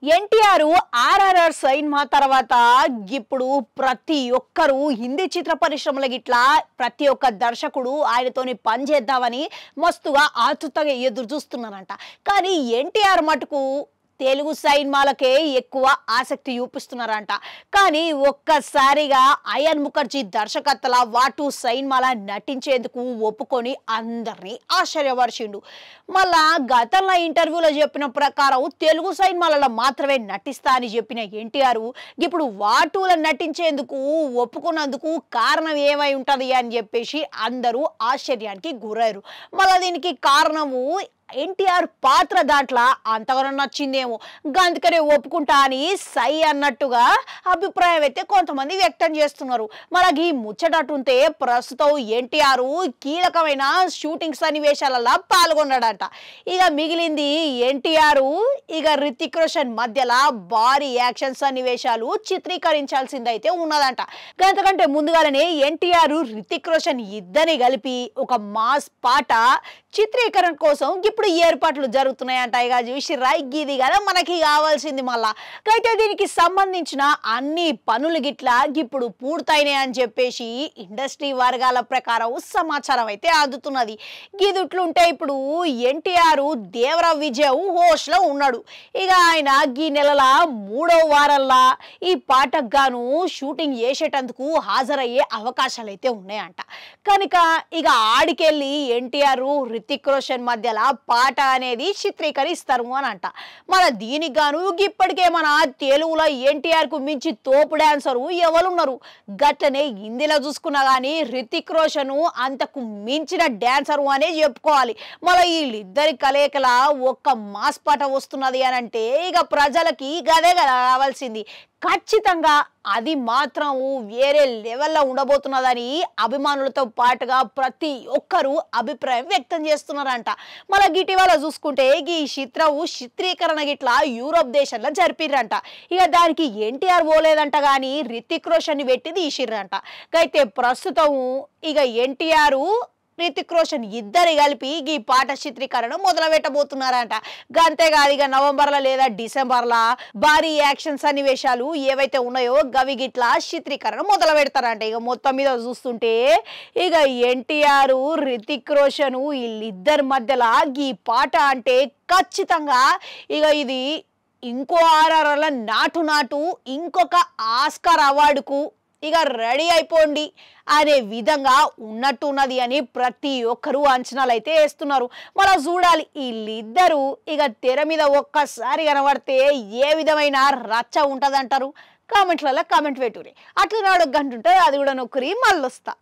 NTR RRR cinema తర్వాత ఇప్పుడు ప్రతి ఒక్కరు హిందీ చిత్ర పరిశ్రమల గిట్లా ప్రతి ఒక్క దర్శకుడు ఆయనతోని పని చేద్దామని మస్తుగా ఆతృతగా ఎదురు చూస్తున్నారంట. కానీ ఎన్టీఆర్ మటుకు తెలుగు సినిమాలకే ఎక్కువ ఆసక్తి చూపిస్తున్నారంట. కానీ ఒక్కసారిగా అయాన్ ముఖర్జీ దర్శకత్వల వాటు సినిమాల నటించేందుకు ఒప్పుకొని అందరినీ ఆశ్చర్యపరిచిండు. మళ్ళా గతంలో ఇంటర్వ్యూలో చెప్పిన ప్రకారం తెలుగు సినిమాలలో మాత్రమే నటిస్తా అని చెప్పిన ఎన్టీఆర్ ఇప్పుడు వాటుల నటించేందుకు ఒప్పుకున్నందుకు కారణం ఏమై ఉంటది అని చెప్పేసి అందరూ ఆశ్చర్యానికి గురయ్యారు. మళ్ళీ దీనికి కారణము ఎన్టీఆర్ పాత్ర దాంట్లో అంతగానో నచ్చిందేమో, అందుకనే ఒప్పుకుంటా అని సై అన్నట్టుగా అభిప్రాయం అయితే కొంతమంది వ్యక్తం చేస్తున్నారు. మనకి ముచ్చటట్టుంటే ప్రస్తుతం ఎన్టీఆర్ కీలకమైన షూటింగ్ సన్నివేశాలలో పాల్గొన్నాడంట. ఇక మిగిలింది ఎన్టీఆర్ రితిక్ రోషన్ మధ్యలో భారీ యాక్షన్ సన్నివేశాలు చిత్రీకరించాల్సిందైతే ఉన్నదంట. అంతకంటే ముందుగానే ఎన్టీఆర్ రితిక్ రోషన్ ఇద్దరిని కలిపి ఒక మాస్ పాట చిత్రీకరణ కోసం ఇప్పుడు ఏర్పాట్లు జరుగుతున్నాయంట. ఇక చూసిర్రా, ఇది కదా మనకి కావాల్సింది. మళ్ళా అయితే దీనికి సంబంధించిన అన్ని పనులు గిట్లా ఇప్పుడు పూర్తయినాయి అని చెప్పేసి ఇండస్ట్రీ వర్గాల ప్రకారం సమాచారం అయితే అందుతున్నది. గిదుట్లుంటే ఇప్పుడు ఎన్టీఆర్ దేవర విజయ్ హోస్ట్ లో ఉన్నాడు. ఇక ఆయన ఈ నెలల 3వ వారంలో ఈ పాటకు గాను షూటింగ్ చేసేటందుకు హాజరయ్యే అవకాశాలు అయితే ఉన్నాయంట. కనుక ఇక ఆడికెళ్ళి ఎన్టీఆర్ రితిక్ రోషన్ మధ్యలో పాట అనేది చిత్రీకరిస్తారు అని అంట. మన దీనికి గాను ఇప్పటికే మన తెలుగులో ఎన్టీఆర్ కు మించి తోపు డాన్సరు ఎవరున్నారు? గట్లనే హిందీలో చూసుకున్నా కానీ రితిక్ రోషన్ అంతకు మించిన డాన్సరు అనే చెప్పుకోవాలి. మళ్ళీ వీళ్ళిద్దరి కలయికల ఒక్క మాస్ పాట వస్తున్నది అని అంటే ఇక ప్రజలకి గదే కదా కావాల్సింది. ఖచ్చితంగా అది మాత్రం వేరే లెవెల్లో ఉండబోతున్నదని అభిమానులతో పాటుగా ప్రతి ఒక్కరూ అభిప్రాయం వ్యక్తం చేస్తున్నారంట. మళ్ళీ ఇటీవల చూసుకుంటే ఈ చిత్రీకరణ గిట్లా యూరోప్ దేశంలో జరిపిర్రంట. ఇక దానికి ఎన్టీఆర్ పోలేదంట, కానీ రితిక్ రోషన్ పెట్టి తీసిర్రంట. అయితే ప్రస్తుతం ఇక ఎన్టీఆర్ రితిక్ రోషన్ ఇద్దరు కలిపి ఈ పాట చిత్రీకరణ మొదలు పెట్టబోతున్నారంట. అంతేకాదు ఇక నవంబర్లో లేదా డిసెంబర్లో భారీ యాక్షన్ సన్నివేశాలు ఏవైతే ఉన్నాయో గవి గిట్లా చిత్రీకరణ మొదలు పెడతారంట. ఇక మొత్తం మీద చూస్తుంటే ఇక ఎన్టీఆర్ రితిక్ రోషన్ వీళ్ళిద్దరి మధ్యలో ఈ పాట అంటే ఖచ్చితంగా ఇక ఇది ఇంకో ఆర్ఆర్ఆర్ల నాటు ఇంకొక ఆస్కార్ అవార్డుకు ఇక రెడీ అయిపోండి అనే విధంగా ఉన్నట్టున్నది అని ప్రతి ఒక్కరూ అంచనాలు అయితే వేస్తున్నారు. మనం చూడాలి వీళ్ళిద్దరూ ఇక తెర మీద ఒక్కసారి కనబడితే ఏ విధమైన రచ్చ ఉంటుందంటారు? కామెంట్లలో కామెంట్ పెట్టుకుని అట్లా నాడు గంట ఉంటుంది, అది కూడా నొక్కరి మళ్ళొస్తా.